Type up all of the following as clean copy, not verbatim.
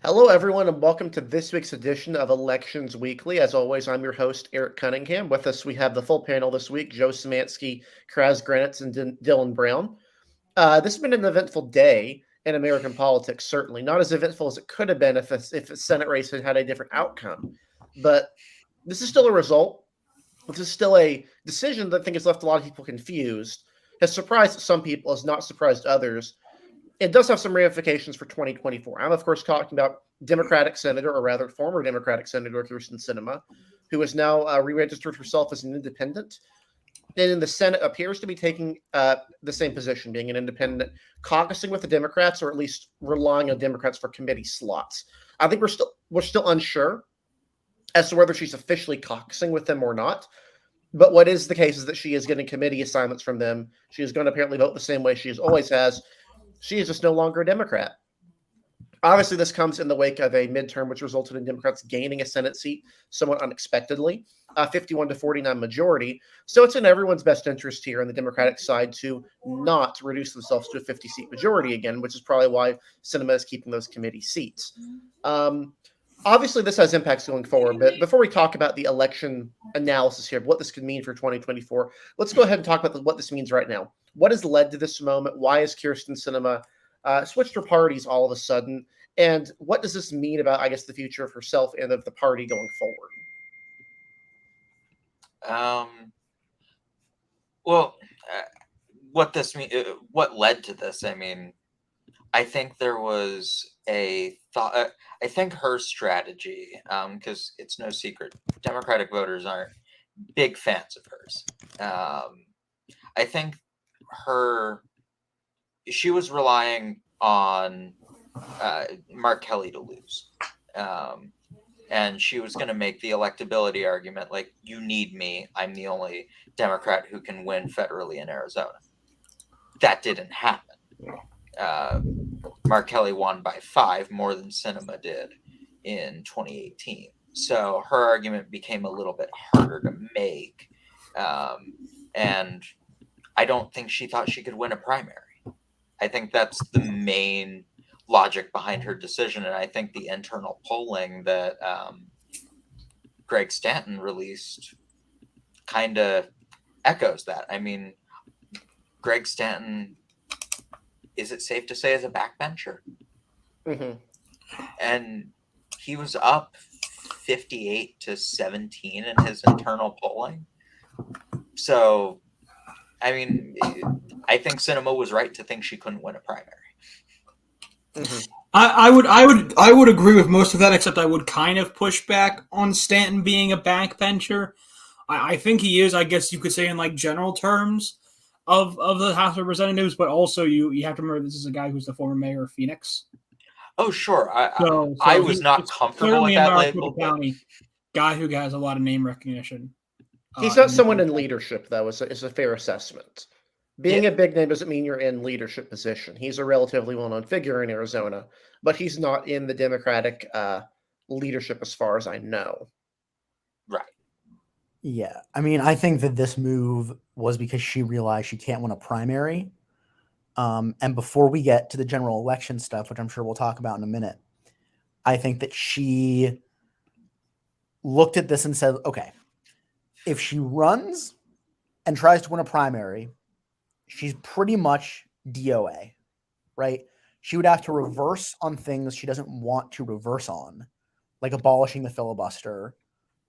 Hello, everyone, and welcome to this week's edition of Elections Weekly. As always, I'm your host, Eric Cunningham. With us, we have the full panel this week: Joe Szymanski, Kraz Granitz, and Dylan Brown. This has been an eventful day in American politics, certainly. Not as eventful as it could have been if the Senate race had had a different outcome. But this is still a result. This is still a decision that I think has left a lot of people confused, has surprised some people, has not surprised others. It does have some ramifications for 2024. I'm, of course, talking about Democratic Senator, or rather, former Democratic Senator Kyrsten Sinema, who has now re-registered herself as an independent, and in the Senate appears to be taking the same position, being an independent, caucusing with the Democrats, or at least relying on Democrats for committee slots. I think we're still unsure as to whether she's officially caucusing with them or not. But what is the case is that she is getting committee assignments from them. She is going to apparently vote the same way she always has. She is just no longer a Democrat. Obviously, this comes in the wake of a midterm which resulted in Democrats gaining a Senate seat somewhat unexpectedly, 51 to 49 majority. So it's in everyone's best interest here on the Democratic side to not reduce themselves to a 50-seat majority again, which is probably why Sinema is keeping those committee seats. Obviously, this has impacts going forward, but before we talk about the election analysis here of what this could mean for 2024, let's go ahead and talk about what this means right now. What has led to this moment? Why has Kyrsten Sinema switched her parties all of a sudden? And what does this mean about, I guess, the future of herself and of the party going forward? Well, what this mean? What led to this? I mean, I think there was a thought. I think her strategy, because it's no secret, Democratic voters aren't big fans of hers. I think she was relying on Mark Kelly to lose. And she was going to make the electability argument like, you need me. I'm the only Democrat who can win federally in Arizona. That didn't happen. Mark Kelly won by 5, more than Sinema did in 2018. So her argument became a little bit harder to make. And I don't think she thought she could win a primary. I think that's the main logic behind her decision. And I think the internal polling that Greg Stanton released kind of echoes that. I mean, Greg Stanton, is it safe to say, is a backbencher? Mm-hmm. And he was up 58 to 17 in his internal polling. So, I mean, I think Sinema was right to think she couldn't win a primary. Mm-hmm. I would agree with most of that, except I would kind of push back on Stanton being a backbencher. I think he is, I guess you could say, in like general terms of the House of Representatives, but also you have to remember this is a guy who's the former mayor of Phoenix. Oh, sure. I was not comfortable with that label. County guy who has a lot of name recognition. He's not someone in leadership, though, is a fair assessment. Being a big name doesn't mean you're in leadership position. He's a relatively well-known figure in Arizona, but he's not in the Democratic leadership as far as I know. Right. Yeah. I mean, I think that this move was because she realized she can't win a primary. And before we get to the general election stuff, which I'm sure we'll talk about in a minute, I think that she looked at this and said, okay, if she runs and tries to win a primary, she's pretty much DOA, right? She would have to reverse on things she doesn't want to reverse on, like abolishing the filibuster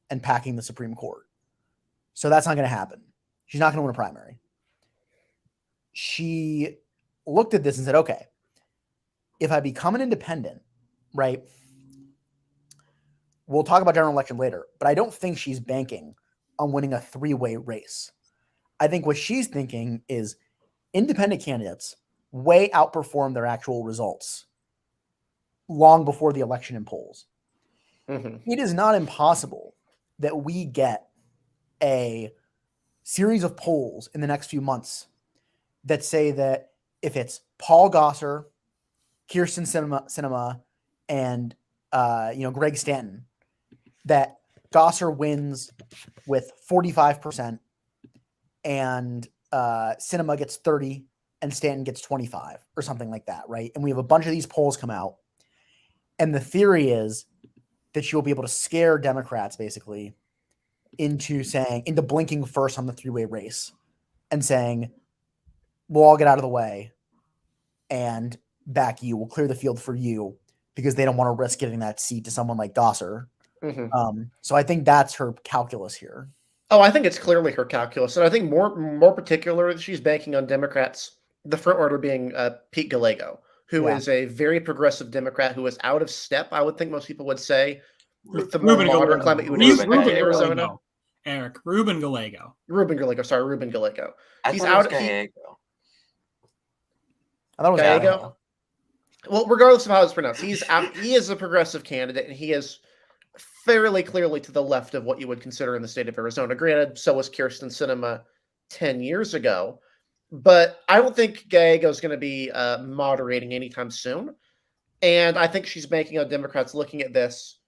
and packing the Supreme Court. So that's not going to happen. She's not going to win a primary. She looked at this and said, okay, if I become an independent, right, we'll talk about general election later, but I don't think she's banking on winning a 3-way race. I think what she's thinking is independent candidates way outperform their actual results long before the election in polls. Mm-hmm. It is not impossible that we get a series of polls in the next few months that say that if it's Paul Gosar, Kyrsten Sinema, and Greg Stanton, that Gosar wins with 45% and Sinema gets 30 and Stanton gets 25 or something like that, right? And we have a bunch of these polls come out And the theory is that she will be able to scare Democrats basically into blinking first on the three-way race and saying, we'll all get out of the way and back you. We'll clear the field for you because they don't want to risk giving that seat to someone like Gosser. So I think that's her calculus here. Oh, I think it's clearly her calculus. And I think more particular, she's banking on Democrats, the front runner being Pete Gallego, who is a very progressive Democrat who is out of step, I would think most people would say, with the more modern climate you would expect in Arizona. Eric, Ruben Gallego. Ruben Gallego. He's out. Gallego. I thought it was Gallego. Well, regardless of how it's pronounced, he's out. He is a progressive candidate, and he is fairly clearly to the left of what you would consider in the state of Arizona. Granted, so was Kyrsten Sinema 10 years ago, but I don't think Gallego is going to be moderating anytime soon. And I think she's making Democrats looking at this,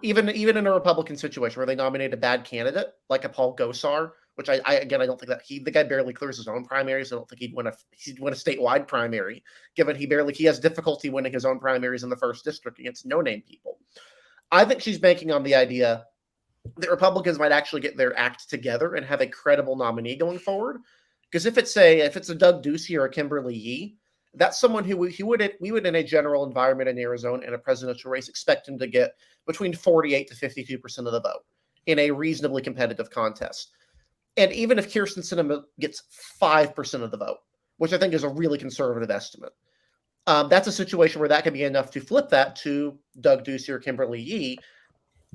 even in a Republican situation where they nominate a bad candidate like a Paul Gosar, which I don't think that the guy barely clears his own primaries. I don't think he'd win a statewide primary, given he has difficulty winning his own primaries in the first district against no-name people. I think she's banking on the idea that Republicans might actually get their act together and have a credible nominee going forward. Because if it's a Doug Ducey or a Kimberly Yee, that's someone we would in a general environment in Arizona in a presidential race expect him to get between 48 to 52% of the vote in a reasonably competitive contest. And even if Kyrsten Sinema gets 5% of the vote, which I think is a really conservative estimate, that's a situation where that can be enough to flip that to Doug Ducey or Kimberly Yee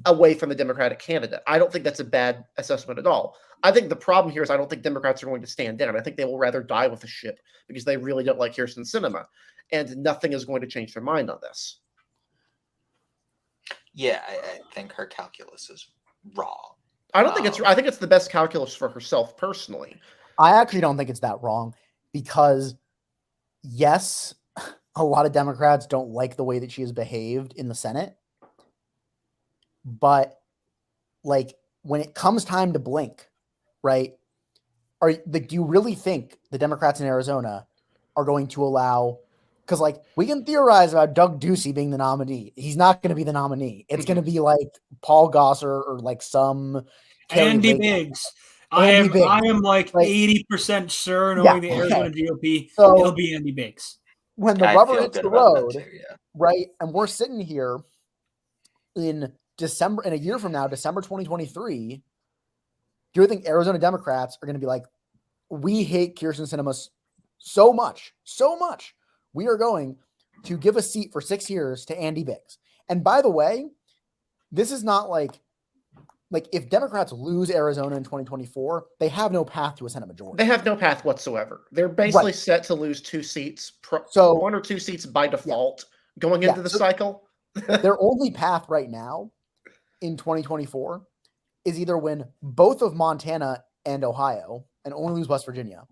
away from the Democratic candidate. I don't think that's a bad assessment at all. I think the problem here is I don't think Democrats are going to stand down. I think they will rather die with the ship because they really don't like Kyrsten Sinema, and nothing is going to change their mind on this. Yeah, I think her calculus is wrong. I don't think I think it's the best calculus for herself personally. I actually don't think it's that wrong because, yes, a lot of Democrats don't like the way that she has behaved in the Senate. But, like, when it comes time to blink, right, do you really think the Democrats in Arizona are going to allow – because, like, we can theorize about Doug Ducey being the nominee. He's not going to be the nominee. It's going to be, like, Paul Gosser or, like, some – Andy Biggs. I am like 80% sure, knowing the Arizona GOP, it'll be Andy Biggs. When the rubber hits the road, right, and we're sitting here in December, in a year from now, December 2023, do you think Arizona Democrats are going to be like, we hate Kyrsten Sinema so much, we are going to give a seat for 6 years to Andy Biggs. And by the way, this is not like if Democrats lose Arizona in 2024, they have no path to a Senate majority. They have no path whatsoever. They're basically set to lose 2 seats, one or 2 seats by default going into the cycle. Their only path right now in 2024 is either win both of Montana and Ohio and only lose West Virginia,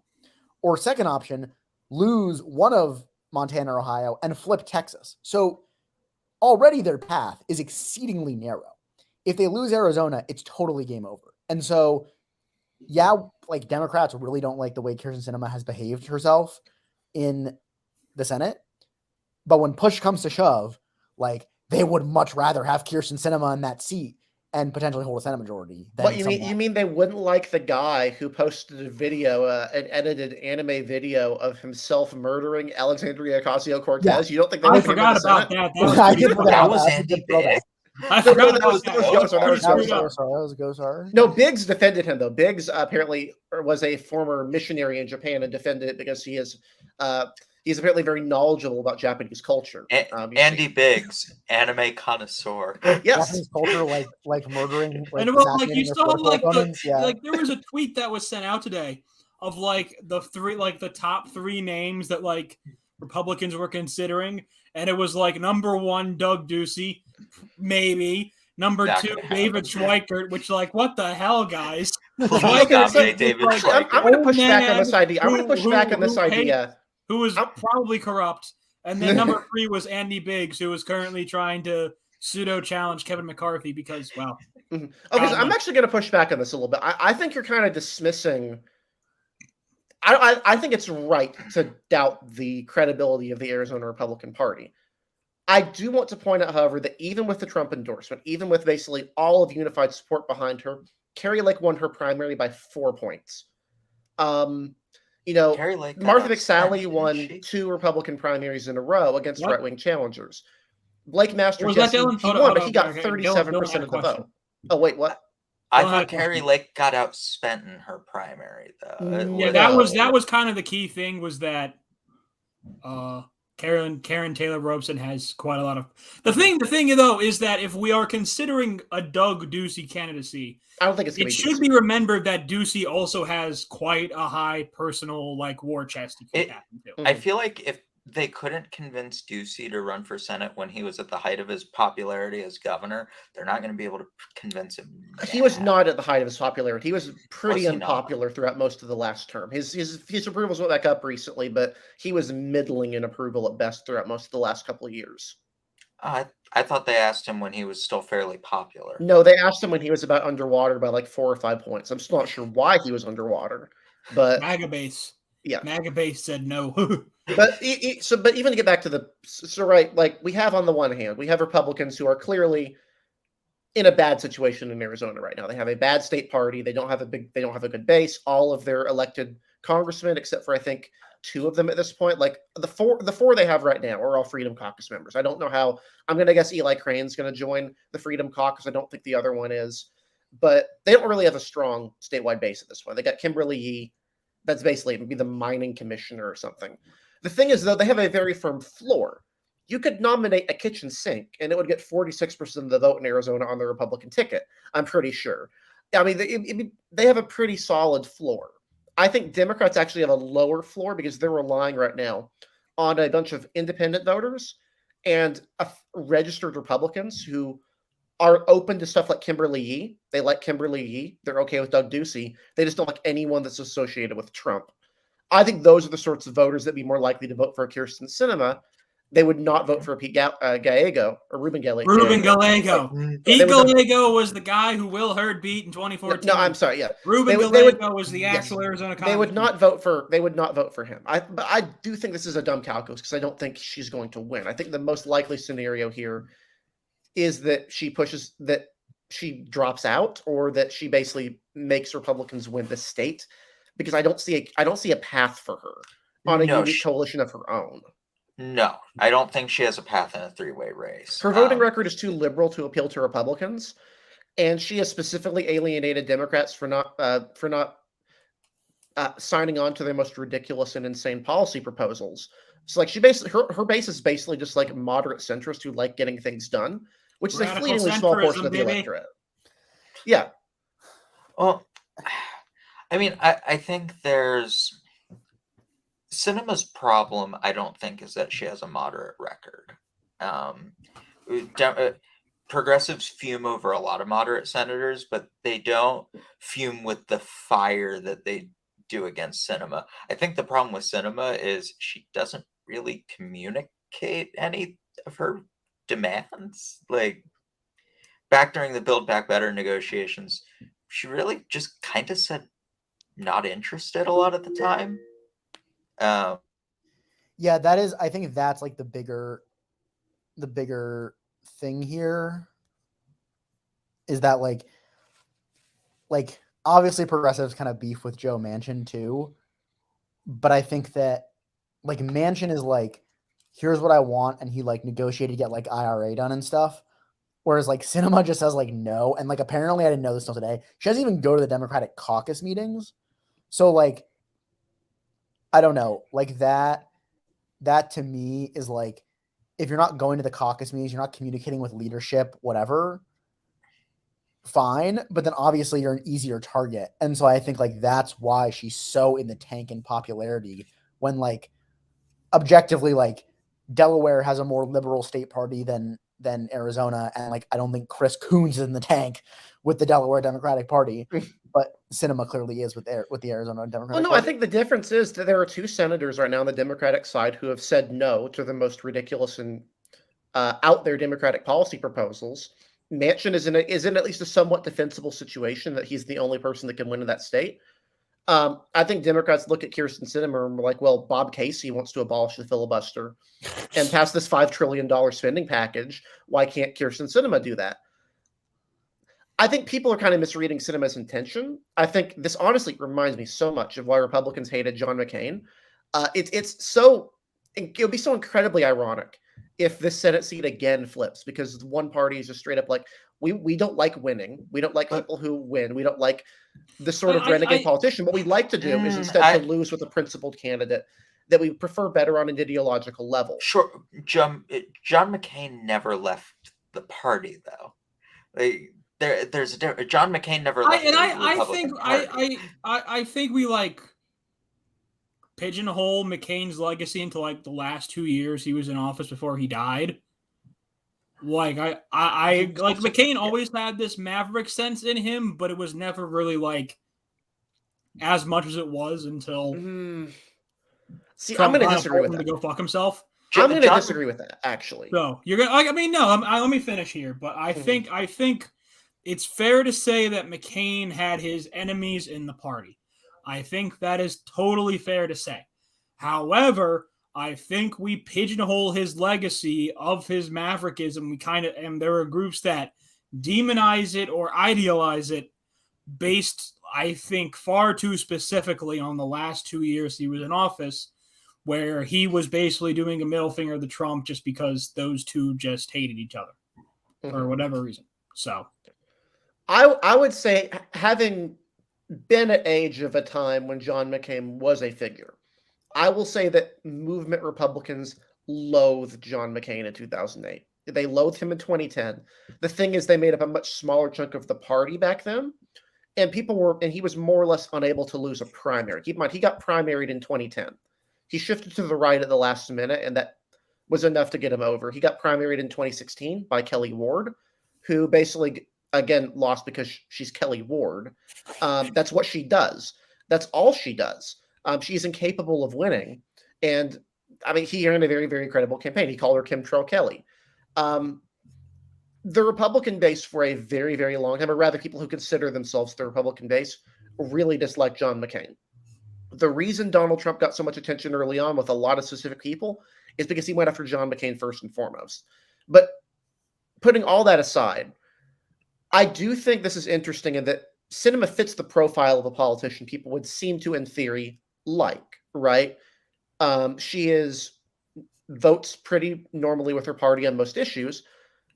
or second option, lose one of Montana or Ohio and flip Texas. So already their path is exceedingly narrow. If they lose Arizona, it's totally game over. And so, yeah, like Democrats really don't like the way Kyrsten Sinema has behaved herself in the Senate. But when push comes to shove, like they would much rather have Kyrsten Sinema in that seat and potentially hold a Senate majority. What you mean they wouldn't like the guy who posted a video, an edited anime video of himself murdering Alexandria Ocasio-Cortez? Yeah. You don't think they I forgot about that? That was Andy Biggs. I forgot about that. That was Gosar. No, Biggs defended him though. Biggs apparently was a former missionary in Japan and defended it because he's apparently very knowledgeable about Japanese culture. Andy Biggs, anime connoisseur. Yes, Japanese culture, like murdering. Like, and about like you saw like like there was a tweet that was sent out today of like the top 3 names that like Republicans were considering, and it was like number 1 Doug Ducey. Maybe number 2, David Schweikert, which like what the hell, guys? I'm going to push back on this idea. Who was probably corrupt, and then number 3 was Andy Biggs, who is currently trying to pseudo challenge Kevin McCarthy because well. Okay, so I'm actually going to push back on this a little bit. I think you're kind of dismissing. I think it's right to doubt the credibility of the Arizona Republican Party. I do want to point out, however, that even with the Trump endorsement, even with basically all of unified support behind her, Carrie Lake won her primary by 4 points. You know, Carrie Lake got Martha outspent, McSally didn't won she? 2 Republican primaries in a row against What? right-wing challengers. Blake Master Was that Jesse, Dylan? he Hold on, won, hold but on. he got Okay, 37% had a of the question. vote. Oh, wait, what? I Dylan had a thought Carrie question. Lake got outspent in her primary, though. Yeah, that was kind of the key thing, was that Karen Taylor Robson has quite a lot of the thing though is that if we are considering a Doug Ducey candidacy, I don't think it's going it to be should Ducey. be remembered that Ducey also has quite a high personal war chest to keep tapping to. I feel like if they couldn't convince Ducey to run for Senate when he was at the height of his popularity as governor, they're not going to be able to convince him. He was not at the height of his popularity. He was pretty he unpopular throughout most of the last term. His approvals went back up recently, but he was middling in approval at best throughout most of the last couple of years. I thought they asked him when he was still fairly popular. No, they asked him when he was about underwater by like 4 or 5 points. I'm still not sure why he was underwater, but MAGA base. Yeah, MAGA base said no. but even to get back to the right, like we have on the one hand, we have Republicans who are clearly in a bad situation in Arizona right now. They have a bad state party. They don't have a good base. All of their elected congressmen, except for I think 2 of them at this point, like the four they have right now are all Freedom Caucus members. I don't know how. I'm going to guess Eli Crane's going to join the Freedom Caucus. I don't think the other one is, but they don't really have a strong statewide base at this point. They got Kimberly Yee. That's basically it would be the mining commissioner or something. The thing is, though, they have a very firm floor. You could nominate a kitchen sink, and it would get 46% of the vote in Arizona on the Republican ticket. I'm pretty sure. I mean, they have a pretty solid floor. I think Democrats actually have a lower floor because they're relying right now on a bunch of independent voters and registered Republicans who are open to stuff like Kimberly Yee. They like Kimberly Yee. They're okay with Doug Ducey. They just don't like anyone that's associated with Trump. I think those are the sorts of voters that would be more likely to vote for Kyrsten Sinema. They would not vote for Pete Gallego or Ruben Gallego. Ruben Gallego. Pete Gallego was the guy who Will Hurd beat in 2014. No, I'm sorry. Yeah, Ruben Gallego was the actual Arizona Congressman. They would not vote for him. But I do think this is a dumb calculus because I don't think she's going to win. I think the most likely scenario here is that she drops out, or that she basically makes Republicans win the state, because I don't see a path for her on a unique coalition of her own. No, I don't think she has a path in a 3-way race. Her voting record is too liberal to appeal to Republicans, and she has specifically alienated Democrats for not signing on to their most ridiculous and insane policy proposals. So, like, her base is basically just like moderate centrists who like getting things done, which is a fleetingly small portion of the electorate. Yeah. Well, I mean, I think there's Sinema's problem. I don't think is that she has a moderate record. Progressives fume over a lot of moderate senators, but they don't fume with the fire that they do against Sinema. I think the problem with Sinema is she doesn't really communicate any of her demands. Like, back during the Build Back Better negotiations, she really just kind of said not interested a lot of the time. Yeah, that is, I think that's like the bigger thing here is that like obviously progressives kind of beef with Joe Manchin too, but I think that like Manchin is like, here's what I want, and he like negotiated to get like IRA done and stuff, whereas like Sinema just says like no, and like apparently I didn't know this till today, she doesn't even go to the Democratic caucus meetings. So like I don't know, like that to me is like, if you're not going to the caucus meetings, you're not communicating with leadership, whatever, fine. But then obviously you're an easier target. And so I think like that's why she's so in the tank in popularity, when like objectively, like Delaware has a more liberal state party than Arizona. And like, I don't think Chris Coons is in the tank with the Delaware Democratic Party, but Sinema clearly is with the Arizona Democratic Party. I think the difference is that there are 2 senators right now on the Democratic side who have said no to the most ridiculous and out there Democratic policy proposals. Manchin is in at least a somewhat defensible situation that he's the only person that can win in that state. I think Democrats look at Kirsten Sinema and are like, well, Bob Casey wants to abolish the filibuster and pass this $5 trillion spending package. Why can't Kirsten Sinema do that? I think people are kind of misreading Sinema's intention. I think this honestly reminds me so much of why Republicans hated John McCain. It would be so incredibly ironic if this Senate seat again flips, because one party is just straight up like, we don't like winning. We don't like people who win. We don't like the sort of renegade politician. What we'd like to do is instead to lose with a principled candidate that we prefer better on an ideological level. Sure. John McCain never left the party, though. There's a difference. John McCain never left the Republican Party. I think we like pigeonhole McCain's legacy into like the last 2 years he was in office before he died. Like I like McCain always had this maverick sense in him, but it was never really like as much as it was until. See, Trump I'm going to disagree with that. To go fuck himself. I'm going to disagree with that, actually. So you're gonna. I mean, no. Let me finish here. But I think it's fair to say that McCain had his enemies in the party. I think that is totally fair to say. However, I think we pigeonhole his legacy of his maverickism. And there are groups that demonize it or idealize it based, I think, far too specifically on the last 2 years he was in office, where he was basically doing a middle finger to Trump just because those two just hated each other for whatever reason. So I would say, having been at age of a time when John McCain was a figure, I will say that movement Republicans loathed John McCain in 2008. They loathed him in 2010. The thing is, they made up a much smaller chunk of the party back then, and he was more or less unable to lose a primary. Keep in mind, he got primaried in 2010. He shifted to the right at the last minute, and that was enough to get him over. He got primaried in 2016 by Kelly Ward, who basically, again, lost because she's Kelly Ward. That's what she does. That's all she does. She's incapable of winning. And, I mean, he ran a very, very credible campaign. He called her Chemtrail Kelly. The Republican base for a very, very long time, or rather people who consider themselves the Republican base, really dislike John McCain. The reason Donald Trump got so much attention early on with a lot of specific people is because he went after John McCain first and foremost. But putting all that aside, I do think this is interesting in that Sinema fits the profile of a politician people would seem to, in theory, like, right? She votes pretty normally with her party on most issues,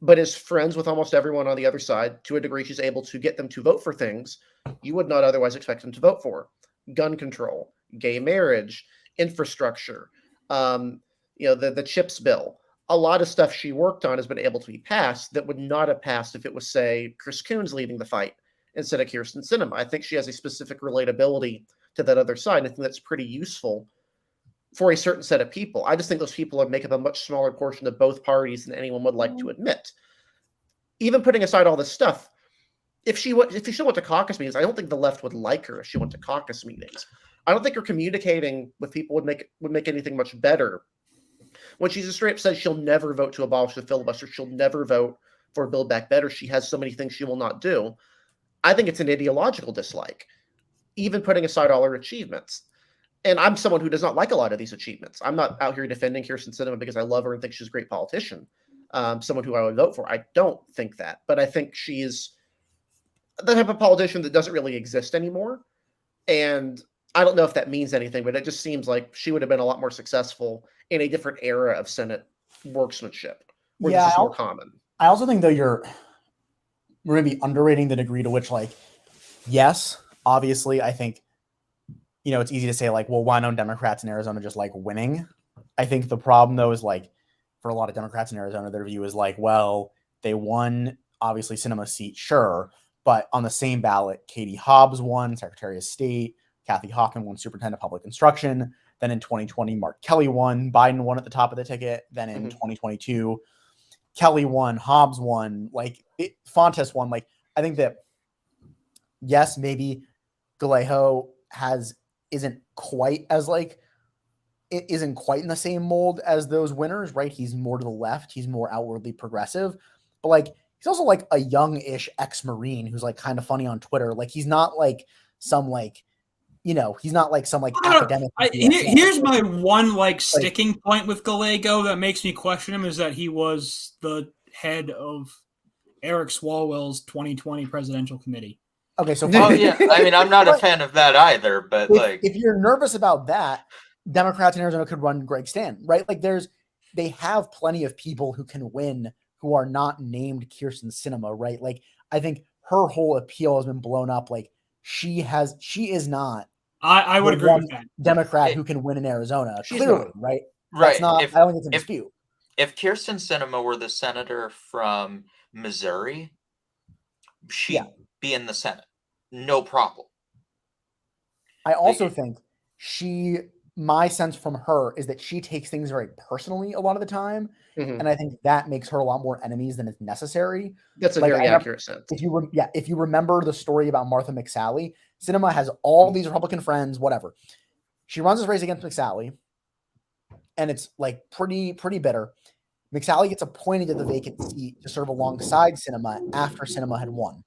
but is friends with almost everyone on the other side. To a degree, she's able to get them to vote for things you would not otherwise expect them to vote for. Gun control, gay marriage, infrastructure, the CHIPS bill. A lot of stuff she worked on has been able to be passed that would not have passed if it was, say, Chris Coons leading the fight instead of Kirsten Sinema. I think she has a specific relatability to that other side. I think that's pretty useful for a certain set of people. I just think those people make up a much smaller portion of both parties than anyone would like to admit. Even putting aside all this stuff, if she went to caucus meetings, I don't think the left would like her if she went to caucus meetings. I don't think her communicating with people would make anything much better. When she's straight up says she'll never vote to abolish the filibuster, she'll never vote for Build Back Better. She has so many things she will not do. I think it's an ideological dislike, even putting aside all her achievements. And I'm someone who does not like a lot of these achievements. I'm not out here defending Kirsten Sinema because I love her and think she's a great politician, someone who I would vote for. I don't think that, but I think she's the type of politician that doesn't really exist anymore. And I don't know if that means anything, but it just seems like she would have been a lot more successful in a different era of Senate worksmanship, where this is more common. I also think, though, we're going to be underrating the degree to which, yes, obviously, I think, it's easy to say, well, why don't Democrats in Arizona just like winning? I think the problem, though, is for a lot of Democrats in Arizona, their view is well, they won, obviously, Sinema's seat, sure, but on the same ballot, Katie Hobbs won Secretary of State, Kathy Hochul won Superintendent of Public Instruction. Then in 2020, Mark Kelly won. Biden won at the top of the ticket. Then in 2022, Kelly won. Hobbs won. Fontes won. I think that, yes, maybe Galejo isn't quite as it isn't quite in the same mold as those winners, right? He's more to the left. He's more outwardly progressive. But he's also a young-ish ex-Marine who's kind of funny on Twitter. He's not some he's not like some like I don't- academic. Here's my one like sticking point with Gallego that makes me question him is that he was the head of Eric Swalwell's 2020 presidential committee. Okay, so Oh yeah, I mean, I'm not a fan of that either, but if you're nervous about that, Democrats in Arizona could run Greg Stanton, right? Like they have plenty of people who can win who are not named Kyrsten Sinema, right? Like I think her whole appeal has been blown up. Like she is not. I would agree with that. Democrat who can win in Arizona, She's clearly, not. right? right. That's not. I don't think it's a dispute. If Kyrsten Sinema were the senator from Missouri, she'd be in the Senate, no problem. I also think my sense from her is that she takes things very personally a lot of the time. Mhm. And I think that makes her a lot more enemies than is necessary. That's a Like, very I never- accurate sense. If you remember the story about Martha McSally, Sinema has all these Republican friends, whatever. She runs this race against McSally, and it's like pretty bitter. McSally gets appointed to the vacant seat to serve alongside Sinema after Sinema had won.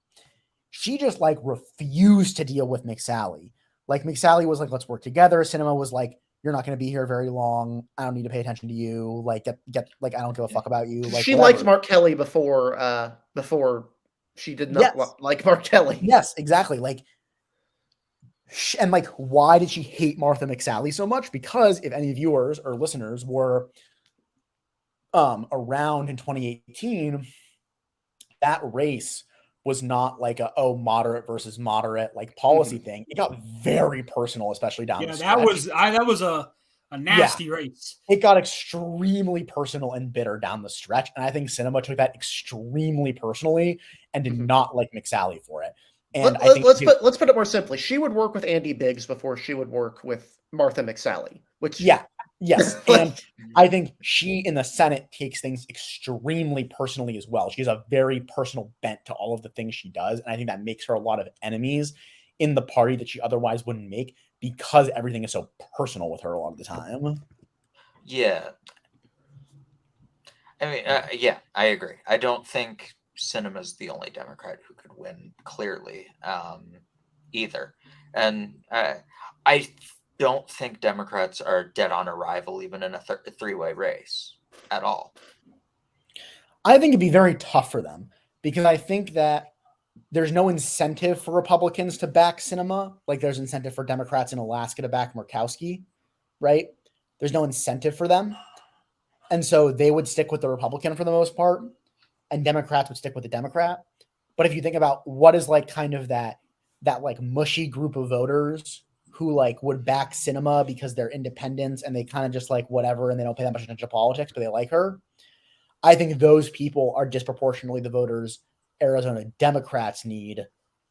She just like refused to deal with McSally. Like McSally was like, let's work together. Sinema was like, you're not going to be here very long. I don't need to pay attention to you. Like get like I don't give a fuck about you. Like She whatever. liked Mark Kelly before she did not like Mark Kelly. Yes, exactly. Like, and like, why did she hate Martha McSally so much? Because if any viewers or listeners were around in 2018, that race was not like moderate versus moderate like policy thing. It got very personal, especially down the stretch. that was a nasty race. It got extremely personal and bitter down the stretch, and I think Sinema took that extremely personally and did not like McSally for it. And let's put it more simply. She would work with Andy Biggs before she would work with Martha McSally, which yes. And I think she in the Senate takes things extremely personally as well. She has a very personal bent to all of the things she does. And I think that makes her a lot of enemies in the party that she otherwise wouldn't make because everything is so personal with her a lot of the time. Yeah. I mean, I agree. I don't think Sinema's the only Democrat who could win clearly either. And I don't think Democrats are dead on arrival even in a three-way race at all. I think it'd be very tough for them because I think that there's no incentive for Republicans to back Sinema. Like there's incentive for Democrats in Alaska to back Murkowski, right? There's no incentive for them. And so they would stick with the Republican for the most part and Democrats would stick with the Democrat. But if you think about what is like kind of that like mushy group of voters who like would back Sinema because they're independents and they kind of just like whatever and they don't pay that much attention to politics, but they like her. I think those people are disproportionately the voters Arizona Democrats need,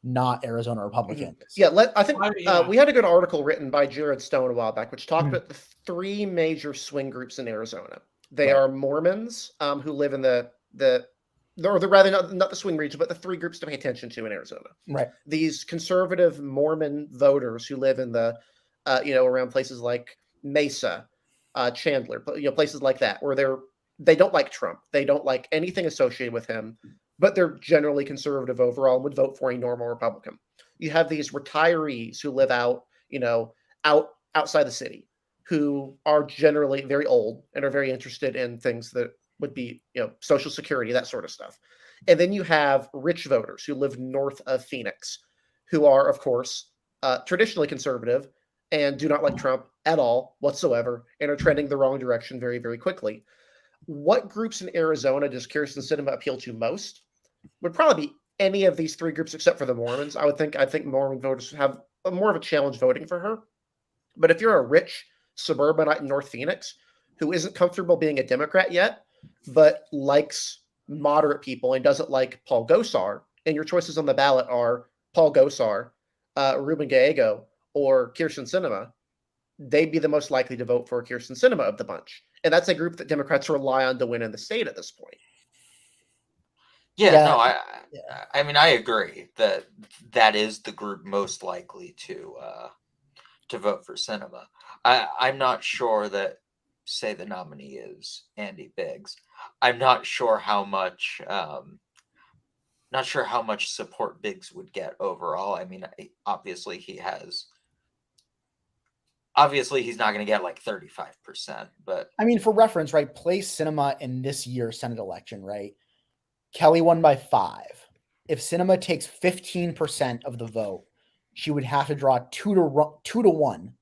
not Arizona Republicans. Yeah, I think we had a good article written by Jared Stone a while back, which talked about the three major swing groups in Arizona. They are Mormons who live in the rather not the swing region, but the three groups to pay attention to in Arizona. Right. These conservative Mormon voters who live in the, around places like Mesa, Chandler, places like that, where they don't like Trump. They don't like anything associated with him, but they're generally conservative overall and would vote for a normal Republican. You have these retirees who live outside the city, who are generally very old and are very interested in things that would be, Social Security, that sort of stuff. And then you have rich voters who live north of Phoenix, who are, of course, traditionally conservative and do not like Trump at all whatsoever and are trending the wrong direction very, very quickly. What groups in Arizona does Kyrsten Sinema appeal to most? Would probably be any of these three groups except for the Mormons. I think Mormon voters have more of a challenge voting for her. But if you're a rich suburbanite in North Phoenix who isn't comfortable being a Democrat yet, but likes moderate people and doesn't like Paul Gosar, and your choices on the ballot are Paul Gosar, Ruben Gallego, or Kyrsten Sinema, they'd be the most likely to vote for Kyrsten Sinema of the bunch. And that's a group that Democrats rely on to win in the state at this point. I mean, I agree that is the group most likely to vote for Sinema. I'm not sure that, say, the nominee is Andy Biggs. I'm not sure how much support Biggs would get overall. I mean, obviously he has obviously he's not going to get like 35%, but I mean, for reference, right? Place Cinema in this year's Senate election, right? Kelly won by 5. If Cinema takes 15% of the vote, she would have to draw 2-1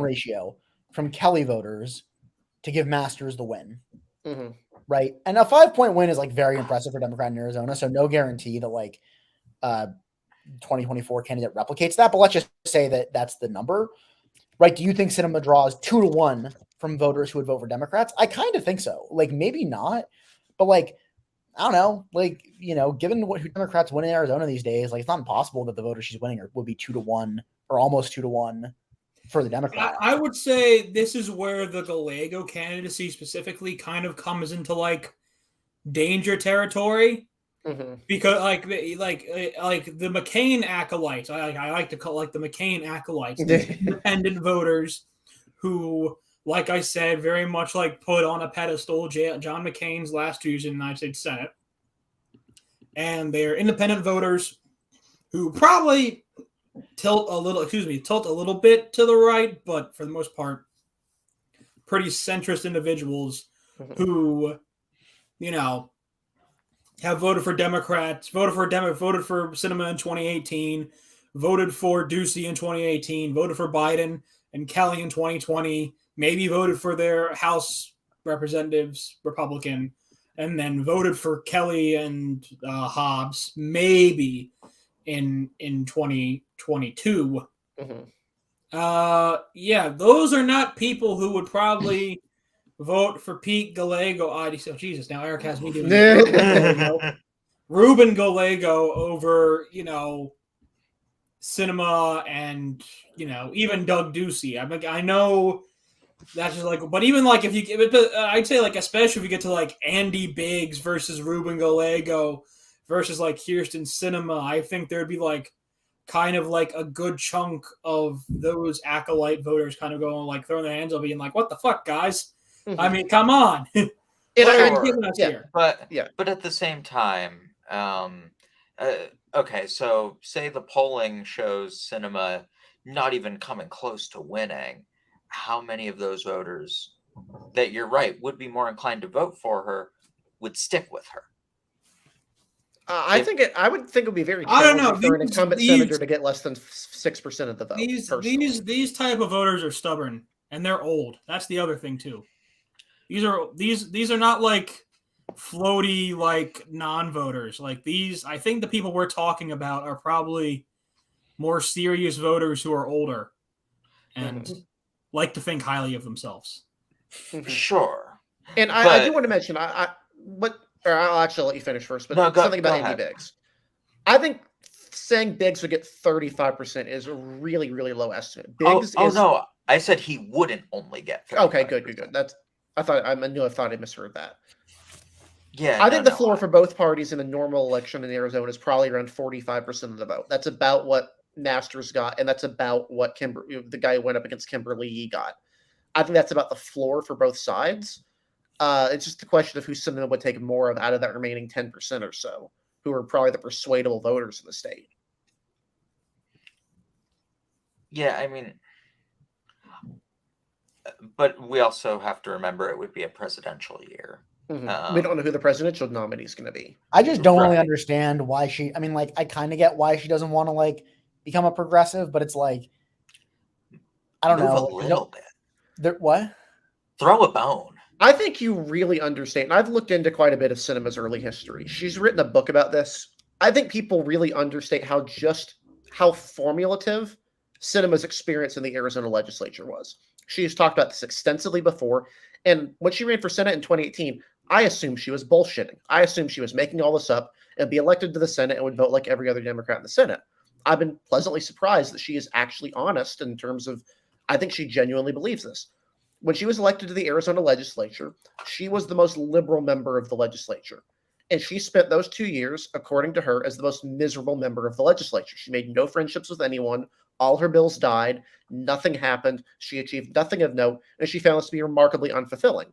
ratio from Kelly voters to give Masters the win. Mm-hmm. Right. And a 5-point win is like very impressive for Democrat in Arizona. So no guarantee that like 2024 candidate replicates that. But let's just say that that's the number. Right. Do you think Cinema draws 2-1 from voters who would vote for Democrats? I kind of think so. Like maybe not, but like, I don't know, like, you know, given who Democrats win in Arizona these days, like it's not impossible that the voters she's winning would be 2-1 or almost 2-1 for the Democrat. I would say this is where the Gallego candidacy specifically kind of comes into like danger territory. Mm-hmm. Because like the McCain acolytes, I like to call like the McCain acolytes, the independent voters who, like I said, very much like put on a pedestal John McCain's last 2 years in the United States Senate, and they're independent voters who probably tilt a little bit to the right, but for the most part, pretty centrist individuals who, you know, have voted for Democrats, voted for Cinema in 2018, voted for Ducey in 2018, voted for Biden and Kelly in 2020, maybe voted for their House representatives, Republican, and then voted for Kelly and Hobbs, maybe in 2022. Yeah, those are not people who would probably vote for Pete Gallego. Oh, Jesus, now Eric has me doing Ruben Gallego over, you know, Cinema and, you know, even Doug Ducey. I know that's just like, but even like I'd say like, especially if you get to like Andy Biggs versus Ruben Gallego versus like Kirsten Cinema, I think there'd be like kind of like a good chunk of those acolyte voters kind of going like throwing their hands up being like, what the fuck, guys? I mean, come on. But at the same time, okay, so say the polling shows Cinema not even coming close to winning. How many of those voters that you're right would be more inclined to vote for her would stick with her? I would think it would be very I don't know for an incumbent senator to get less than 6% of the vote. These type of voters are stubborn and they're old. That's the other thing too. These are not like floaty like non-voters. Like these, I think the people we're talking about are probably more serious voters who are older and like to think highly of themselves. Sure. And I do want to mention I'll actually let you finish first, but something about Andy Biggs. I think saying Biggs would get 35% is a really, really low estimate. Biggs no, I said he wouldn't only get 35%. Okay, good. I thought I misheard that. Yeah, I think the floor for both parties in a normal election in Arizona is probably around 45% of the vote. That's about what Masters got, and that's about what the guy who went up against Kimberly Yee got. I think that's about the floor for both sides. It's just a question of who Cinema would take more of out of that remaining 10% or so, who are probably the persuadable voters in the state. Yeah, I mean, but we also have to remember it would be a presidential year. We don't know who the presidential nominee is going to be. I just don't really understand why she. I mean, like, I kind of get why she doesn't want to like become a progressive, but it's like, I don't know. A little bit. What? Throw a bone. I think you really understand. I've looked into quite a bit of Cinema's early history. She's written a book about this. I think people really understate how formulative Cinema's experience in the Arizona legislature was. She's talked about this extensively before. And when she ran for Senate in 2018, I assumed she was bullshitting. I assumed she was making all this up and be elected to the Senate and would vote like every other Democrat in the Senate. I've been pleasantly surprised that she is actually honest in terms of, I think she genuinely believes this. When she was elected to the Arizona legislature, she was the most liberal member of the legislature. And she spent those 2 years, according to her, as the most miserable member of the legislature. She made no friendships with anyone. All her bills died. Nothing happened. She achieved nothing of note. And she found this to be remarkably unfulfilling.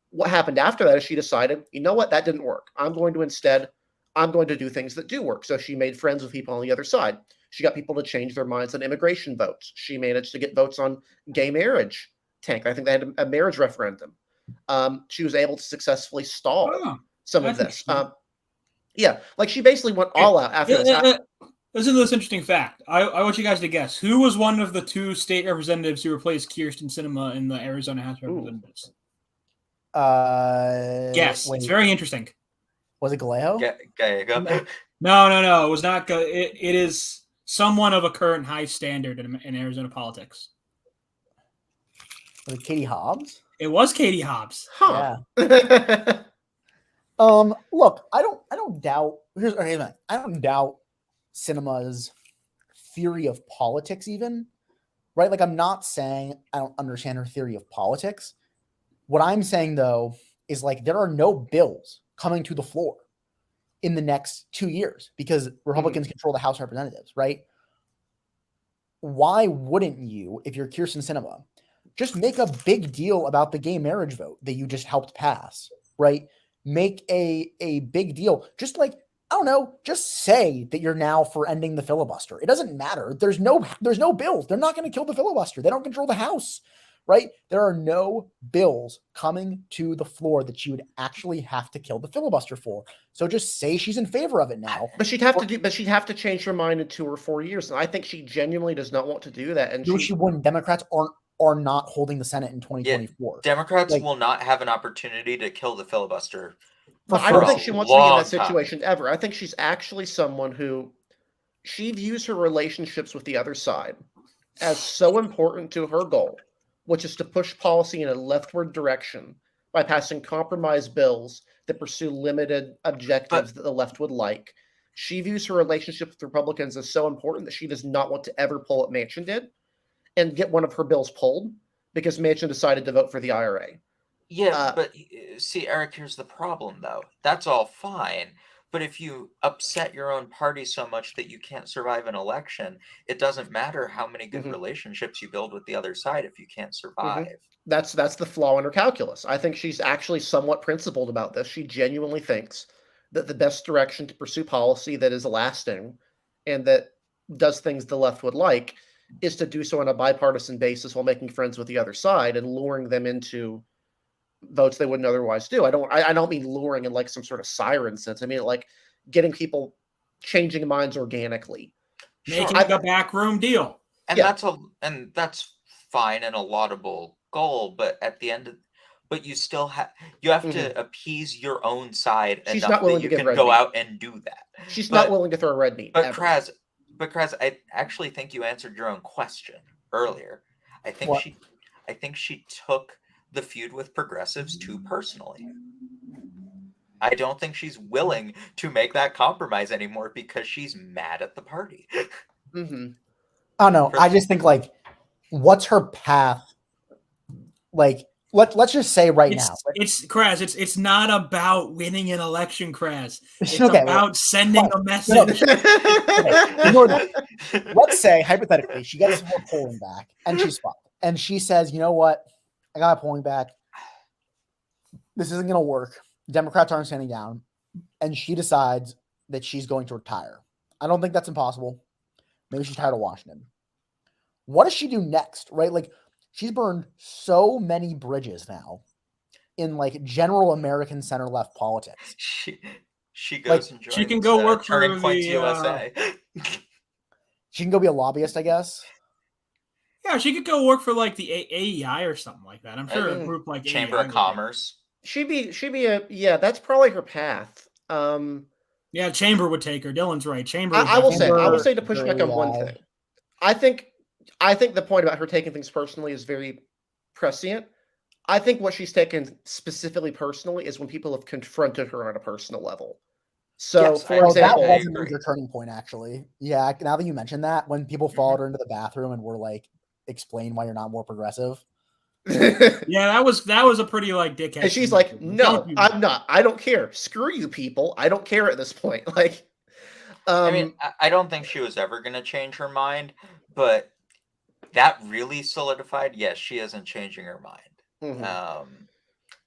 What happened after that is she decided, you know what, that didn't work. I'm going to do things that do work. So she made friends with people on the other side. She got people to change their minds on immigration votes. She managed to get votes on gay marriage tank. I think they had a marriage referendum. She was able to successfully stall Oh, some of that's this. interesting. Yeah, like she basically went all out after this. Listen to this interesting fact. I want you guys to guess who was one of the 2 state representatives who replaced Kirsten Sinema in the Arizona House of Representatives. Yes, wait, it's very interesting. was it Gallego? Gallego. No. It was not. It is someone of a current high standard in Arizona politics. Was it Katie Hobbs? It was Katie Hobbs. Huh. Yeah. Look, I don't doubt. I don't doubt Sinema's theory of politics, even, right? Like, I'm not saying I don't understand her theory of politics. What I'm saying, though, is like there are no bills coming to the floor in the next 2 years because Republicans control the House of Representatives, right? Why wouldn't you, if you're Kirsten Sinema, just make a big deal about the gay marriage vote that you just helped pass, right? Make a big deal. Just like, I don't know, just say that you're now for ending the filibuster. It doesn't matter. There's no bills. They're not going to kill the filibuster. They don't control the House, right? There are no bills coming to the floor that you would actually have to kill the filibuster for. So just say she's in favor of it now. But she'd have to change her mind in 2 or 4 years. And I think she genuinely does not want to do that. And she wouldn't. Democrats are not holding the Senate in 2024. Democrats will not have an opportunity to kill the filibuster. But I don't think she wants to be in that situation ever. I think she's actually someone who she views her relationships with the other side as so important to her goal, which is to push policy in a leftward direction by passing compromise bills that pursue limited objectives that the left would like. She views her relationship with Republicans as so important that she does not want to ever pull what Manchin did and get one of her bills pulled because Manchin decided to vote for the IRA. Yeah, but see, Eric, here's the problem, though. That's all fine. But if you upset your own party so much that you can't survive an election, it doesn't matter how many good relationships you build with the other side if you can't survive. That's the flaw in her calculus. I think she's actually somewhat principled about this. She genuinely thinks that the best direction to pursue policy that is lasting and that does things the left would like is to do so on a bipartisan basis while making friends with the other side and luring them into votes they wouldn't otherwise do. I don't mean luring in like some sort of siren sense. I mean like getting people changing minds organically, making a backroom deal, and that's fine and a laudable goal. But at the end, you still have to appease your own side enough that you can go out and do that. She's not willing to throw red meat. But Kraz, I actually think you answered your own question earlier. I think she took the feud with progressives too personally. I don't think she's willing to make that compromise anymore because she's mad at the party. Oh no, I just think like, what's her path? Like, let's just say now. It's Kraz. It's not about winning an election, Kraz. It's about sending a message. Let's say hypothetically she gets more polling back and she's fine, and she says, you know what? I got my polling back. This isn't going to work. Democrats aren't standing down. And she decides that she's going to retire. I don't think that's impossible. Maybe she's tired of Washington. What does she do next, right? Like, she's burned so many bridges now in, like, general American center-left politics. She goes and joins, she can go work for Turning Point USA. She can go be a lobbyist, I guess. Yeah, she could go work for like the AEI or something like that. I'm sure a group like Chamber of Commerce. She'd be that's probably her path. Yeah, Chamber would take her. Dylan's right. Chamber. I will say to push back on one thing. I think the point about her taking things personally is very prescient. I think what she's taken specifically personally is when people have confronted her on a personal level. So, for example, that was a major turning point, actually. Yeah, now that you mentioned that, when people followed her into the bathroom and were like, "Explain why you're not more progressive." Yeah, that was a pretty like dickhead. And she's like, "No, I'm not. I don't care. Screw you, people. I don't care at this point." Like, I mean, I don't think she was ever going to change her mind, but that really solidified. Yes, she isn't changing her mind.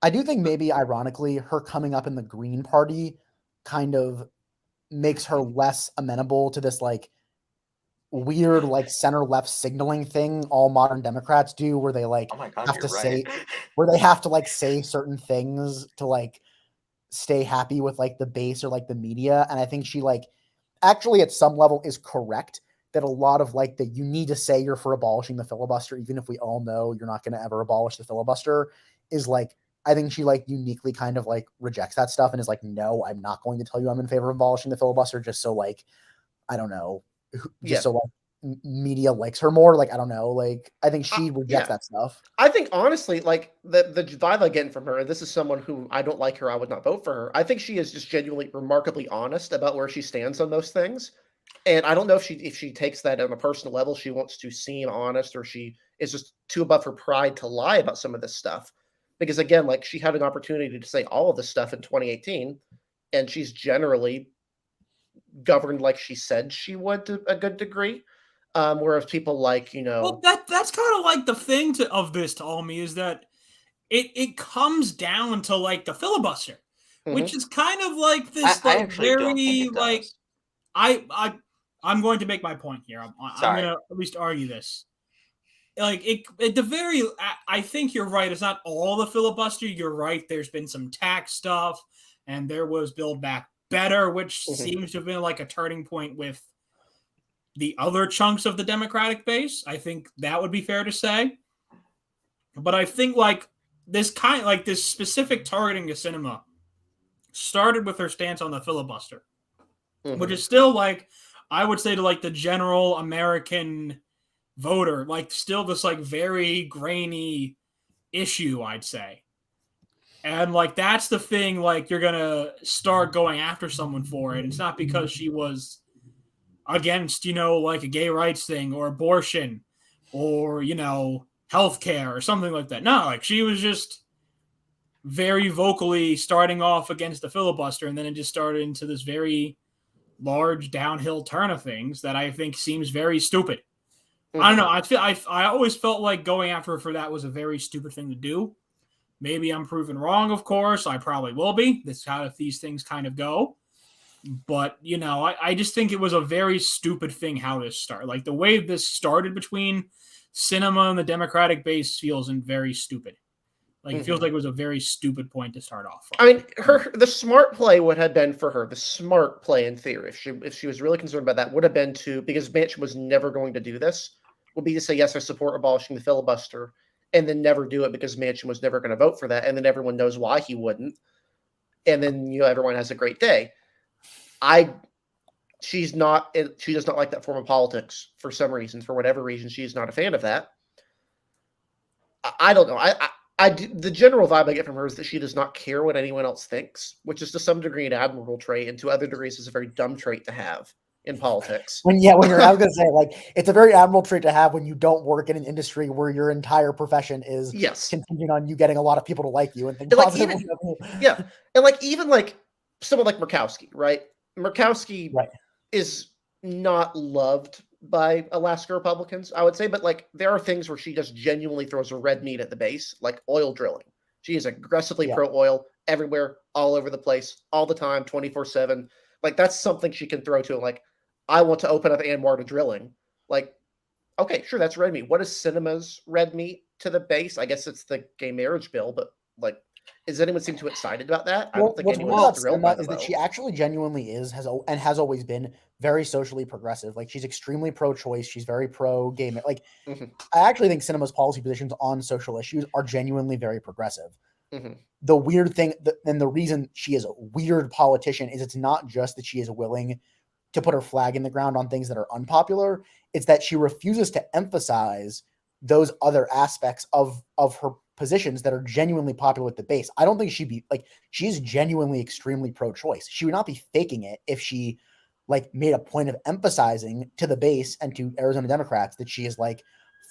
I do think maybe, ironically, her coming up in the Green Party kind of makes her less amenable to this like weird like center left signaling thing all modern Democrats do, where they like Oh my God, have you're to right. say certain things to like stay happy with like the base or like the media. And I think she like actually at some level is correct that a lot of like the you need to say you're for abolishing the filibuster, even if we all know you're not going to ever abolish the filibuster, is like I think she like uniquely kind of like rejects that stuff and is like, no, I'm not going to tell you I'm in favor of abolishing the filibuster just so like I don't know, Yeah. just so like media likes her more. Like I don't know, like I think she rejects Yeah. that stuff. I think honestly, like the vibe I get from her, and this is someone who I don't like her, I would not vote for her. I think she is just genuinely remarkably honest about where she stands on those things. And I don't know if she takes that on a personal level, she wants to seem honest, or she is just too above her pride to lie about some of this stuff. Because again, like she had an opportunity to say all of this stuff in 2018, and she's generally governed like she said she would to a good degree. Whereas people like, Well, that's kind of like the thing of this to all me is that it comes down to like the filibuster, which mhm, is kind of like this I like actually don't think very it like does. I'm going to make my point here. I'm Sorry. going to at least argue this. Like it at the very I think you're right. It's not all the filibuster. You're right. There's been some tax stuff, and there was Build Back Better, which mhm. seems to have been like a turning point with the other chunks of the Democratic base. I think that would be fair to say. But I think like this specific targeting of Cinema started with her stance on the filibuster, which Mhm. is still like I would say to like the general American voter, like still this like very grainy issue, I'd say. And like that's the thing, like you're gonna start going after someone for it. It's not because she was against, like a gay rights thing or abortion or, healthcare or something like that. No, like she was just very vocally starting off against the filibuster, and then it just started into this very large downhill turn of things that I think seems very stupid. I don't Mhm. know. I always felt like going after her for that was a very stupid thing to do. Maybe I'm proven wrong, of course. I probably will be. That's how these things kind of go. But, I just think it was a very stupid thing how this started. Like the way this started between Cinema and the Democratic base feels very stupid. Like it feels Mhm. like it was a very stupid point to start off I from. mean, the smart play would have been for her. The smart play in theory, if she was really concerned about that, would have been to because Manchin was never going to do this, would be to say yes, I support abolishing the filibuster, and then never do it because Manchin was never going to vote for that, and then everyone knows why he wouldn't, and then everyone has a great day. I she's not she does not like that form of politics for some reason, for whatever reason, she's not a fan of that. I don't know. The general vibe I get from her is that she does not care what anyone else thinks, which is to some degree an admirable trait, and to other degrees is a very dumb trait to have in politics. When you're I was gonna say like it's a very admirable trait to have when you don't work in an industry where your entire profession is Yes, contingent on you getting a lot of people to like you and think and like positively even of you. yeah, and like even like someone like Murkowski, right? Murkowski Right. is not loved by Alaska Republicans, I would say, but like there are things where she just genuinely throws a red meat at the base, like oil drilling. She is aggressively Yeah. pro oil everywhere, all over the place, all the time, 24/7. Like that's something she can throw to like, I want to open up Anwar to drilling. Like, okay, sure, that's red meat. What is Cinema's red meat to the base? I guess it's the gay marriage bill, but like, does anyone seem too excited about that? I Well, don't think what's anyone weird is about thrilled by Cinema the is that she vote. actually genuinely and has always been very socially progressive. Like she's extremely pro-choice. She's very pro-gay. Like Mhm, I actually think Cinema's policy positions on social issues are genuinely very progressive. mhm, The weird thing, and the reason she is a weird politician is it's not just that she is willing to put her flag in the ground on things that are unpopular. It's that she refuses to emphasize those other aspects of her positions that are genuinely popular with the base. I don't think she'd be like she's genuinely extremely pro-choice. She would not be faking it if she like made a point of emphasizing to the base and to Arizona Democrats that she is like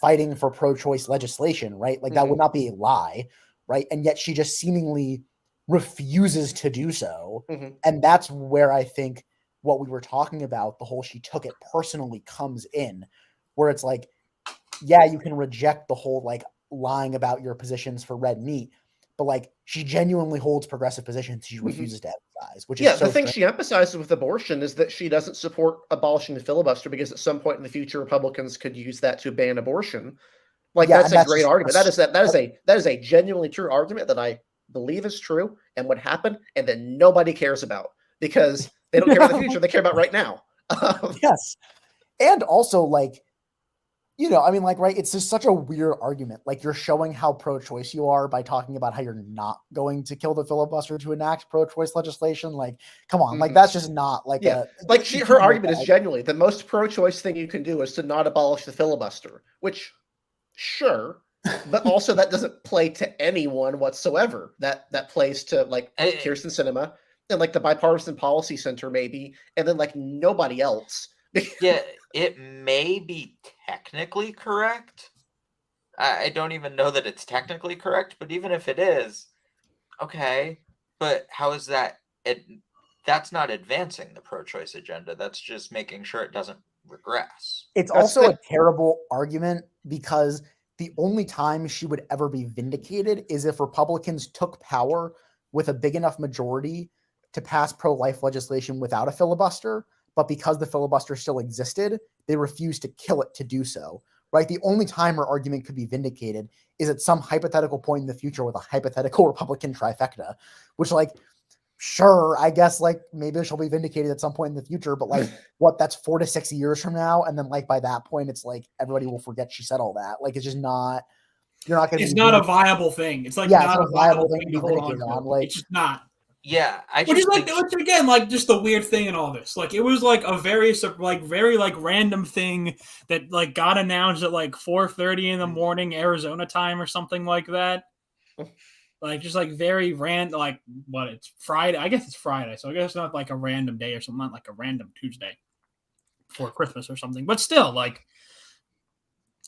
fighting for pro-choice legislation, right? Like that would mhm, not be a lie, right? And yet she just seemingly refuses to do so. mhm. And that's where I think what we were talking about, the whole she took it personally comes in, where it's like, yeah, you can reject the whole like lying about your positions for red meat, but like she genuinely holds progressive positions she Mhm. refuses to emphasize, which Yeah, is so the thing strange. she emphasizes with abortion is that she doesn't support abolishing the filibuster because at some point in the future, Republicans could use that to ban abortion. Like Yeah, that's and a that's great just argument. That is a genuinely true argument that I believe is true and would happen, and that nobody cares about because they don't care about the future; they care about right now. Yes. And also, like, I mean, like, right, it's just such a weird argument. Like, you're showing how pro-choice you are by talking about how you're not going to kill the filibuster to enact pro-choice legislation. Like, come on, like, Mhm. that's just not like Yeah, like her argument is genuinely the most pro-choice thing you can do is to not abolish the filibuster, which sure, but also that doesn't play to anyone whatsoever. That plays to like Eh, Kirsten Sinema and like the Bipartisan Policy Center maybe, and then like nobody else. yeah, it may be technically correct. I don't even know that it's technically correct, but even if it is, okay, but how is that? That's not advancing the pro-choice agenda. That's just making sure it doesn't regress. It's That's also the- a terrible argument because the only time she would ever be vindicated is if Republicans took power with a big enough majority to pass pro-life legislation without a filibuster, but because the filibuster still existed, they refused to kill it to do so. Right? The only time her argument could be vindicated is at some hypothetical point in the future with a hypothetical Republican trifecta, which, like, sure, I guess, like, maybe she'll be vindicated at some point in the future, but like, what, that's 4 to 6 years from now, and then like by that point it's like everybody will forget she said all that. Like, it's just not, you're not gonna It's be not a viable thing. It's like Yeah, not it's a viable thing to to be hold on vindicated to. on, like- It's just not. Yeah, I Which is just like, think which again, like just the weird thing in all this. Like it was like a very random thing that like got announced at like 4:30 in the morning Arizona time or something like that. Like just like very random. Like what? It's Friday. I guess it's Friday, so I guess it's not like a random day or something. Not like a random Tuesday before Christmas or something. But still, like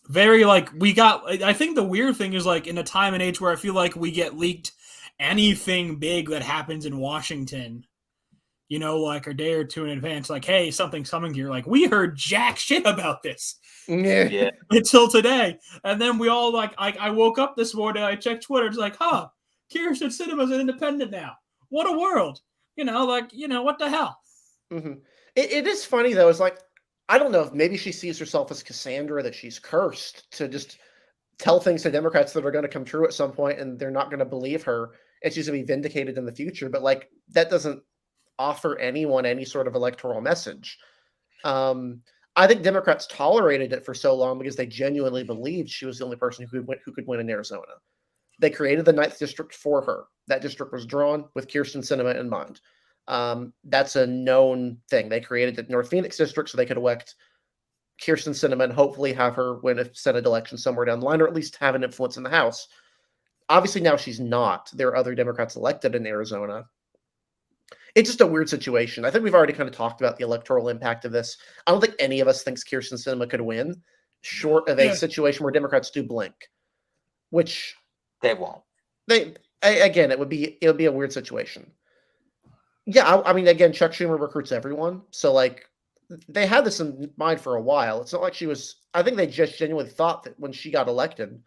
very like we got. I think the weird thing is like in a time and age where I feel like we get leaked anything big that happens in Washington, like a day or two in advance, like, hey, something's coming here. Like, we heard jack shit about this yeah, until today. And then we all, like, I woke up this morning, I checked Twitter, it's like, Kirsten Sinema's an independent now. What a world. What the hell? Mm-hmm. It is funny, though. It's like, I don't know if maybe she sees herself as Cassandra, that she's cursed to just tell things to Democrats that are going to come true at some point and they're not going to believe her and she's going to be vindicated in the future. But like, that doesn't offer anyone any sort of electoral message. I think Democrats tolerated it for so long because they genuinely believed she was the only person who could win in Arizona. They created the 9th district for her. That district was drawn with Kirsten Sinema in mind. That's a known thing. They created the North Phoenix district so they could elect Kirsten Sinema and hopefully have her win a Senate election somewhere down the line, or at least have an influence in the House. Obviously, now she's not. There are other Democrats elected in Arizona. It's just a weird situation. I think we've already kind of talked about the electoral impact of this. I don't think any of us thinks Kirsten Sinema could win, short of a situation where Democrats do blink, which they won't. Again, it would be a weird situation. Yeah, I mean, again, Chuck Schumer recruits everyone, so like they had this in mind for a while. It's not like she was. I think they just genuinely thought that when she got elected,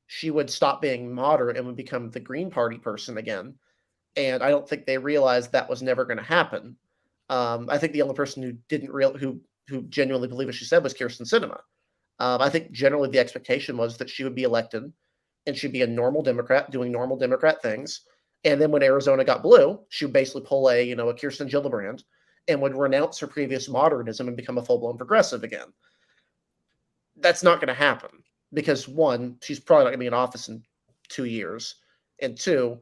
she would stop being moderate and would become the Green Party person again. And I don't think they realized that was never going to happen. I think the only person who genuinely believed what she said was Kirsten Sinema. I think generally the expectation was that she would be elected and she'd be a normal Democrat doing normal Democrat things. And then when Arizona got blue, she would basically pull a Kirsten Gillibrand and would renounce her previous moderatism and become a full-blown progressive again. That's not going to happen because, one, she's probably not going to be in office in 2 years. And two,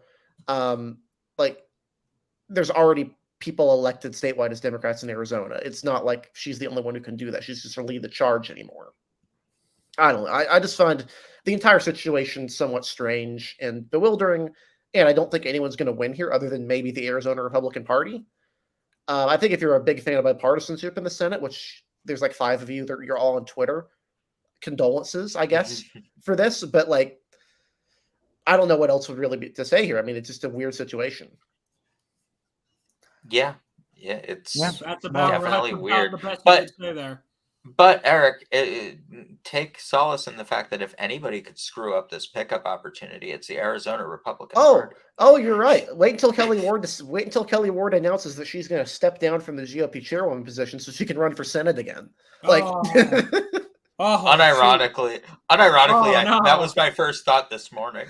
there's already people elected statewide as Democrats in Arizona. It's not like she's the only one who can do that. She's just to lead the charge anymore. I don't know. I just find the entire situation somewhat strange and bewildering, and I don't think anyone's going to win here other than maybe the Arizona Republican Party. I think if you're a big fan of bipartisanship in the Senate, which there's like 5 of you that you're all on Twitter, condolences, I guess, for this. But like, I don't know what else would really be to say here. I mean, it's just a weird situation. Yeah, it's That's about definitely that's weird. about the best But you could say there. But Eric, take solace in the fact that if anybody could screw up this pickup opportunity, it's the Arizona Republican Party. Oh, you're right. Wait until Kelly Ward announces that she's going to step down from the GOP chairwoman position so she can run for Senate again. Like, Unironically, that was my first thought this morning.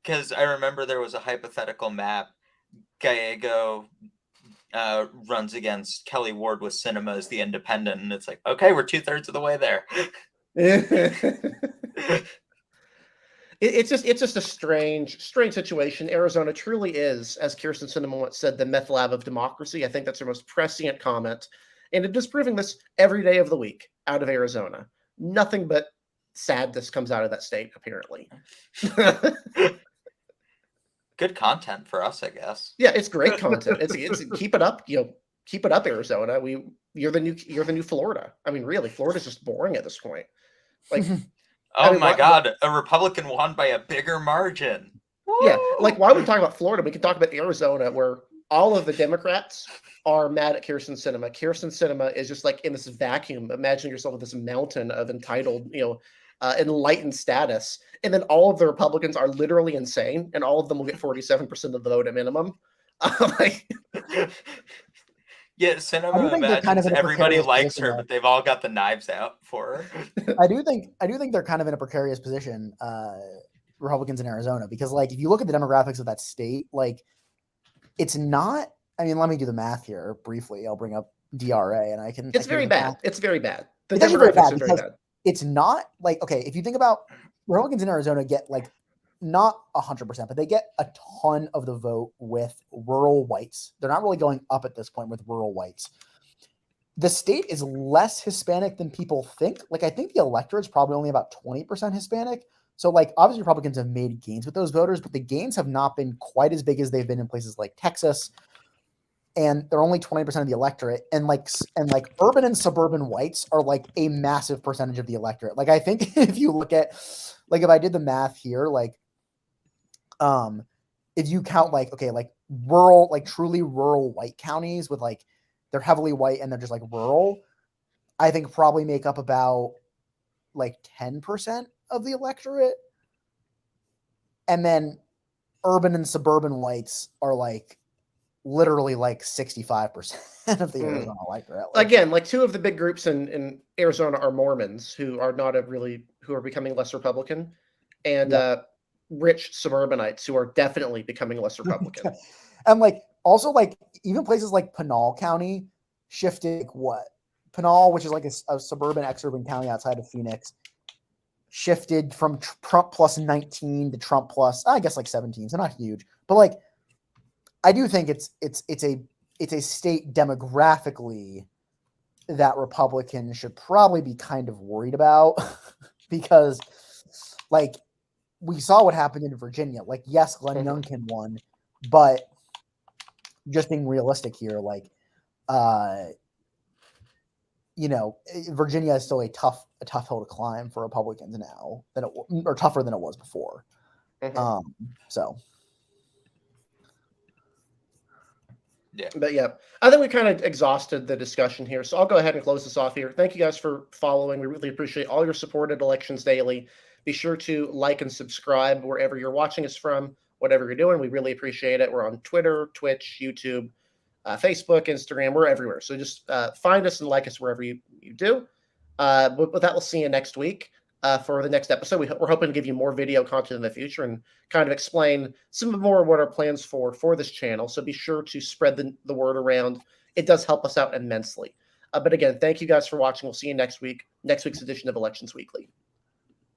Because I remember there was a hypothetical map. Gallego runs against Kelly Ward with Cinema as the independent, and it's like, okay, we're 2/3 of the way there. It's just a strange situation. Arizona truly is, as Kirsten Sinema once said, the meth lab of democracy. I think that's her most prescient comment, and it is proving this every day of the week out of Arizona. Nothing but sadness comes out of that state, apparently. Good content for us, I guess. Yeah, it's great content. It's keep it up, keep it up, Arizona. You're the new Florida. I mean, really, Florida's just boring at this point. Like, my God, a Republican won by a bigger margin. Yeah, like while we talk about Florida, we can talk about Arizona, where all of the Democrats are mad at Kirsten Sinema. Kirsten Sinema is just like in this vacuum. Imagine yourself with this mountain of entitled, enlightened status, and then all of the Republicans are literally insane, and all of them will get 47% of the vote at minimum. Yeah, Sinema imagines everybody likes her, but they've all got the knives out for her. I do think they're kind of in a precarious position, Republicans in Arizona, because like if you look at the demographics of that state, like it's not. I mean, let me do the math here briefly. I'll bring up DRA, and I can. It's very bad. It's very bad. The demographics are very bad. It's not like, okay, if you think about Republicans in Arizona get like not 100%, but they get a ton of the vote with rural whites. They're not really going up at this point with rural whites. The state is less Hispanic than people think. Like, I think the electorate is probably only about 20% Hispanic. So, like, obviously Republicans have made gains with those voters, but the gains have not been quite as big as they've been in places like Texas. And they're only 20% of the electorate. And like urban and suburban whites are like a massive percentage of the electorate. Like, I think if you look at, like, if I did the math here, like, if you count like, okay, like rural, like truly rural white counties with like, they're heavily white and they're just like rural, I think probably make up about like 10% of the electorate. And then urban and suburban whites are like literally like 65% of the Arizona electorate. Again, like two of the big groups in Arizona are Mormons, who are becoming less Republican, and rich suburbanites who are definitely becoming less Republican. And like also like even places like Pinal County shifted Pinal, which is like a suburban exurban county outside of Phoenix, shifted from Trump plus 19 to Trump plus, I guess, like 17. So not huge, but like I do think it's a state demographically that Republicans should probably be kind of worried about because like we saw what happened in Virginia. Like, yes, Glenn Youngkin won, but just being realistic here, like, Virginia is still a tough hill to climb for Republicans now or tougher than it was before. So. Yeah. But yeah, I think we kind of exhausted the discussion here. So I'll go ahead and close this off here. Thank you guys for following. We really appreciate all your support at Elections Daily. Be sure to like and subscribe wherever you're watching us from, whatever you're doing. We really appreciate it. We're on Twitter, Twitch, YouTube, Facebook, Instagram. We're everywhere. So just find us and like us wherever you do. With that, we'll see you next week for the next episode. We're hoping to give you more video content in the future and kind of explain some more of what our plans for this channel. So be sure to spread the word around. It does help us out immensely. But again, thank you guys for watching. We'll see you next week. Next week's edition of Elections Weekly.